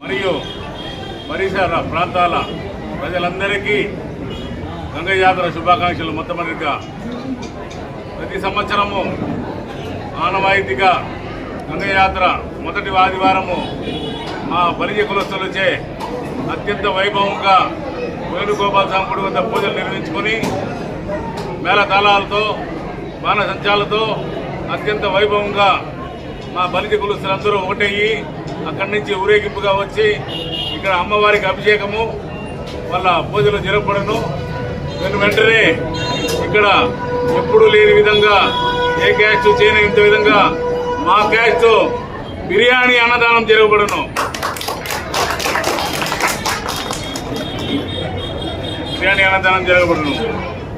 మరియు పరిసర ప్రాంతాల ప్రజలందరికీ గంగ జాతర శుభాకాంక్షలు. మొట్టమొదటిగా ప్రతి సంవత్సరము ఆనవాయితీగా గంగ జాతర మొదటి ఆదివారము మా బలిజ కులస్తులచే అత్యంత వైభవంగా వేణుగోపాల స్వామి గుడి వద్ద పూజలు నిర్వహించుకొని మేళతాళాలతో బాణసంచాలతో అత్యంత వైభవంగా మా బలిజ కులస్తులందరూ ఒకటయ్యి అక్కడి నుంచి ఊరేగింపుగా వచ్చి ఇక్కడ అమ్మవారికి అభిషేకము వాళ్ళ పూజలు జరపడను. వెంటనే ఇక్కడ ఎప్పుడూ లేని విధంగా ఏ క్యాస్ట్ చేయని ఇంత విధంగా మా క్యాస్ట్ బిర్యానీ అన్నదానం జరగబడను. బిర్యానీ అన్నదానం జరగబడను.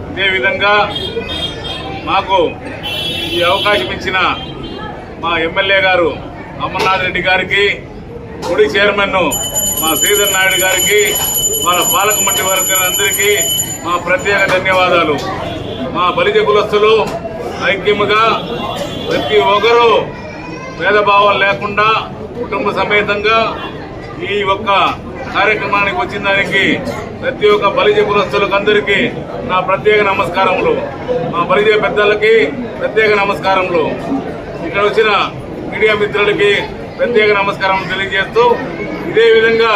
అదేవిధంగా మాకు ఈ అవకాశం ఇచ్చిన మా ఎమ్మెల్యే గారు అమర్నాథ్ రెడ్డి గారికి, గుడి చైర్మన్ మా శ్రీధర్ నాయుడు గారికి, మన పాలక మండలి వర్గందరికీ మా ప్రత్యేక ధన్యవాదాలు. మా బలిజ కులస్తులు ఐక్యముగా ప్రతి ఒక్కరూ భేదభావం లేకుండా కుటుంబ సమేతంగా ఈ ఒక్క కార్యక్రమానికి వచ్చిన దానికి ప్రతి ఒక్క బలిజ కులస్తులకు అందరికీ నా ప్రత్యేక నమస్కారములు. మా బలిజ పెద్దలకి ప్రత్యేక నమస్కారములు. ఇక్కడ వచ్చిన మీడియా మిత్రులకి ప్రత్యేక నమస్కారం తెలియజేస్తూ, ఇదే విధంగా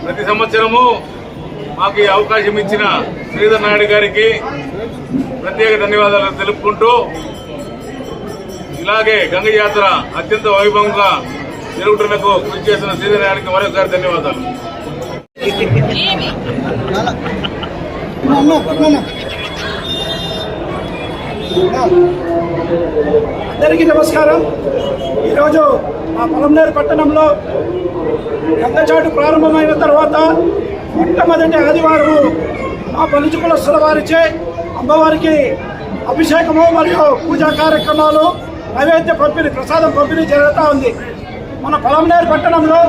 ప్రతి సంవత్సరము మాకు ఈ అవకాశం ఇచ్చిన శ్రీధర్ నాయుడు గారికి ప్రత్యేక ధన్యవాదాలు తెలుపుకుంటూ, ఇలాగే గంగ జాతర అత్యంత వైభవంగా జరుగుతున్నకు కృషి చేసిన శ్రీధర్ నాయుడికి మరొకసారి ధన్యవాదాలు. అందరికీ నమస్కారం. ఈరోజు మా పొలంనేరు పట్టణంలో గంగచాటు ప్రారంభమైన తర్వాత మొట్టమొదటి ఆదివారము మా బలిజ కులస్తుల వారిచే అమ్మవారికి అభిషేకము మరియు పూజా కార్యక్రమాలు, నైవేద్య పంపిణీ, ప్రసాదం పంపిణీ జరుగుతూ ఉంది. మన పొలంనేరు పట్టణంలో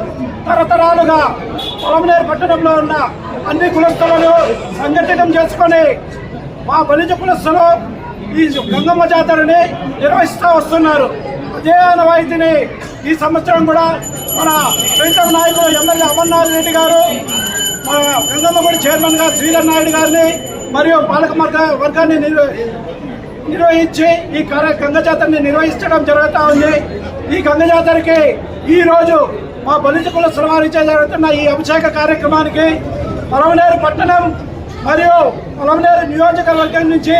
తరతరాలుగా పొలంనేరు పట్టణంలో ఉన్న అన్ని కులస్తులను సంఘటితం చేసుకొని మా బలిజ కులస్తులు ఈ గంగమ్మ జాతరని నిర్వహిస్తూ వస్తున్నారు. అదే ఆనవాయితీని ఈ సంవత్సరం కూడా మన ప్రీతం నాయకులు ఎమ్మెల్యే అమర్నాథ్ రెడ్డి గారు, మన గంగమ్మ గుడి చైర్మన్ గా శ్రీధర్ నాయుడు గారిని మరియు పాలక వర్గాన్ని నిర్వహించి ఈ గంగ జాతరని నిర్వహించడం జరుగుతూ ఉంది. ఈ గంగ జాతరకి ఈ రోజు మా బలిజ కులస్తుల వారిచే జరుగుతున్న ఈ అభిషేక కార్యక్రమానికి పొలంనేరు పట్టణం మరియు పొలంనేరు నియోజకవర్గం నుంచి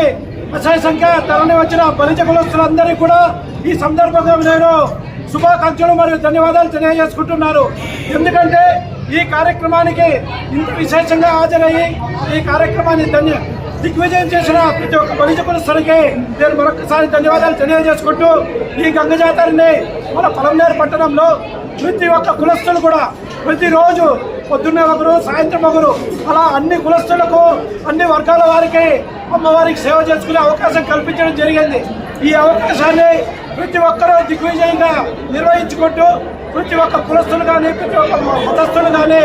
అసలు సంఖ్య తరలి వచ్చిన బలిజ కులస్తులందరికీ కూడా ఈ సందర్భంగా నేను శుభాకాంక్షలు మరియు ధన్యవాదాలు తెలియజేసుకుంటున్నారు. ఎందుకంటే ఈ కార్యక్రమానికి ఇంత విశేషంగా హాజరయ్యి ఈ కార్యక్రమాన్ని దిగ్విజయం చేసిన ప్రతి ఒక్క బలిజ కులస్తులకి నేను మరొకసారి ధన్యవాదాలు తెలియజేసుకుంటూ, ఈ గంగ జాతరని మన పొలంనేరు పట్టణంలో ప్రతి ఒక్క కులస్తులు కూడా ప్రతిరోజు పొద్దున్నే ఒకరు, సాయంత్రం ఒకరు, అలా అన్ని కులస్తులకు, అన్ని వర్గాల వారికి అమ్మవారికి సేవ చేసుకునే అవకాశం కల్పించడం జరిగింది. ఈ అవకాశాన్ని ప్రతి ఒక్కరూ దిగ్విజయంగా నిర్వహించుకుంటూ ప్రతి ఒక్క కులస్తులు కానీ, ప్రతి ఒక్క మతస్థులు కానీ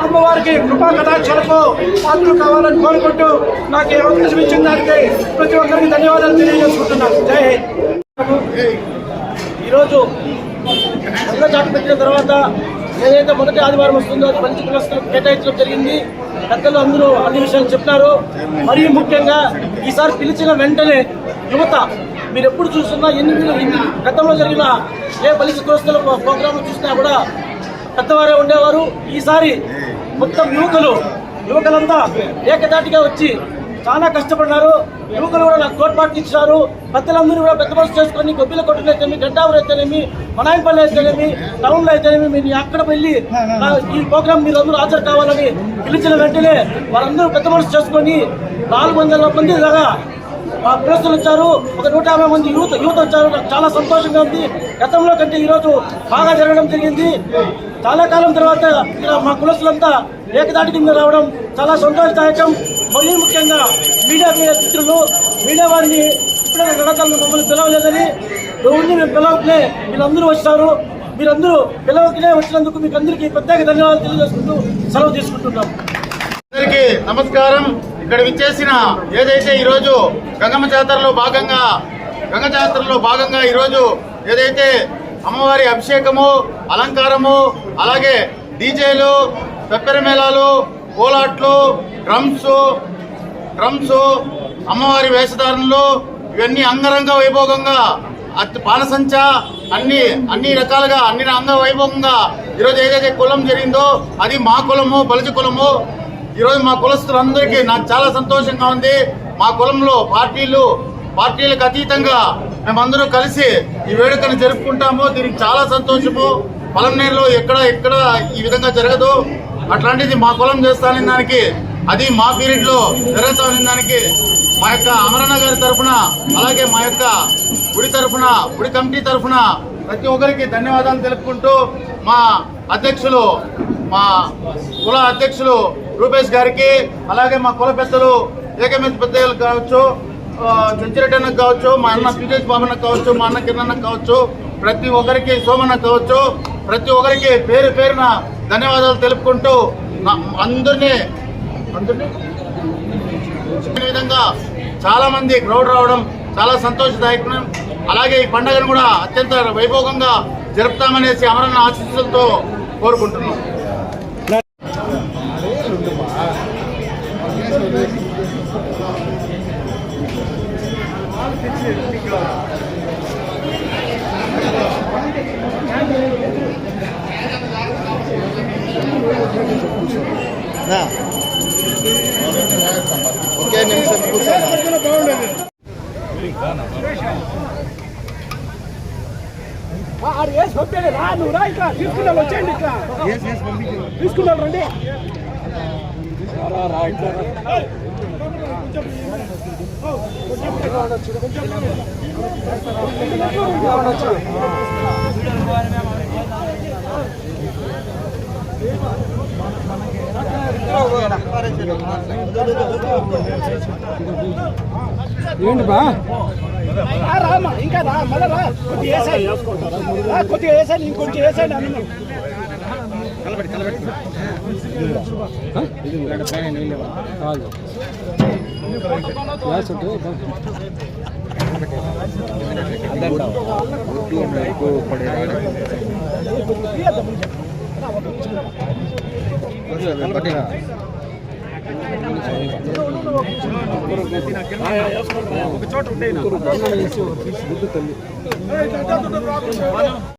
అమ్మవారికి కృపా కటాక్షాలకు పాత్రలు కావాలని కోరుకుంటూ నాకు ఈ అవకాశం ఇచ్చిన దానికి ప్రతి ఒక్కరికి ధన్యవాదాలు తెలియజేసుకుంటున్నాను. జై హింద్. ఈరోజు చాటు పెట్టిన తర్వాత ఏదైతే మొదటి ఆదివారం వస్తుందో అది బలిజ కులస్తులకు కేటాయించడం జరిగింది. పెద్దలు అందరూ అన్ని విషయాలు చెప్పినారు. మరియు ముఖ్యంగా ఈసారి పిలిచిన వెంటనే యువత, మీరు ఎప్పుడు చూస్తున్నా గతంలో జరిగిన ఏ బలిజ కులస్తుల ప్రోగ్రాంలు చూసినా కూడా పెద్దవారే ఉండేవారు. ఈసారి మొత్తం యువకులంతా ఏకదాటిగా వచ్చి చాలా కష్టపడినారు. యువకులు కూడా నాకు తోడ్పాటు ఇచ్చారు. పెద్దలందరూ కూడా పెద్ద మనసు చేసుకొని గొబ్బిల కొట్టులు అయితేనేమి, గడ్డావులు అయితేనేమి, మనాయపల్లి అయితేనేమి, టౌన్లో అయితేనేమి మీరు అక్కడ వెళ్ళి ఈ ప్రోగ్రాం మీరు అందరూ హాజరు కావాలని పిలిచిన వెంటనే వారందరూ పెద్ద మనసు చేసుకొని 400 మంది దాకా మా కులస్తులు వచ్చారు. ఒక 150 మంది యూత్ వచ్చారు. నాకు చాలా సంతోషంగా ఉంది. గతంలో కంటే ఈరోజు బాగా జరగడం జరిగింది. చాలా కాలం తర్వాత మా కులస్తులంతా ఏకదాటి మీద రావడం చాలా సంతోషదాయకం. మరీ ముఖ్యంగా మీడియా మిత్రులు, మీడియా వారిని ఇప్పుడే గడకాలను మమ్మల్ని పిలవలేదని మేము పిలవకనే మీరందరూ వచ్చారు. మీరందరూ పిలవకనే వచ్చినందుకు మీకు అందరికీ ప్రత్యేక ధన్యవాదాలు తెలియజేసుకుంటూ సెలవు తీసుకుంటున్నాం. అందరికీ నమస్కారం. ఇక్కడ విచ్చేసిన ఏదైతే ఈరోజు గంగమ్మ జాతరలో భాగంగా ఈరోజు ఏదైతే అమ్మవారి అభిషేకము, అలంకారము, అలాగే డీజేలు, పెప్పర మేళాలు, కోలాట్లు, డ్రమ్స్, అమ్మవారి వేషధారణలు ఇవన్నీ అంగరంగ వైభోగంగా బాణసంచ అన్ని రకాలుగా అన్ని అంగ వైభవంగా ఈరోజు ఏదైతే కులం జరిగిందో అది మా కులము, బలిజ కులము. ఈరోజు మా కులస్తులందరికీ నాకు చాలా సంతోషంగా ఉంది. మా కులంలో పార్టీలకు అతీతంగా మేమందరూ కలిసి ఈ వేడుకను జరుపుకుంటాము. దీనికి చాలా సంతోషము. పలమనేరులో ఎక్కడ ఈ విధంగా జరగదు. అట్లాంటిది మా కులం చేస్తానని దానికి, అది మా పీరియడ్ లో జరుగుతామని దానికి మా యొక్క అమరన్న గారి తరఫున, అలాగే మా యొక్క గుడి కమిటీ తరఫున ప్రతి ఒక్కరికి ధన్యవాదాలు తెలుపుకుంటూ, మా కుల అధ్యక్షులు రూపేష్ గారికి, అలాగే మా కుల పెద్దలు ఏకమెంత పెద్దలు కావచ్చు, చెంచిరెడ్డి అన్నకు కావచ్చు, మా అన్న పీజేష్ బాబన్నకు కావచ్చు, మా అన్న కిరణ్ కావచ్చు, ప్రతి ఒక్కరికి సోమన్న కావచ్చు, ప్రతి ఒక్కరికి పేరున ధన్యవాదాలు తెలుపుకుంటూ అందరినీ ఈ విధంగా చాలా మంది క్రౌడ్ రావడం చాలా సంతోషదాయకం. అలాగే ఈ పండుగను కూడా అత్యంత వైభోగంగా జరుపుతామనేసి అమరన్న ఆశీస్సులతో కోరుకుంటున్నాం. ఒకే నిమిషం నువ్వు రా, ఇట్లా తీసుకున్నాను, వచ్చేయండి, ఇట్లా తీసుకున్నాను, రండి. ఏంటి బా రామా, ఇంకా రా, మళ్ళా రా, కొద్దిగా వేసాను, ఇంకొంచెం వేసాను అన్న. ఒక చోట ఉంటాయి.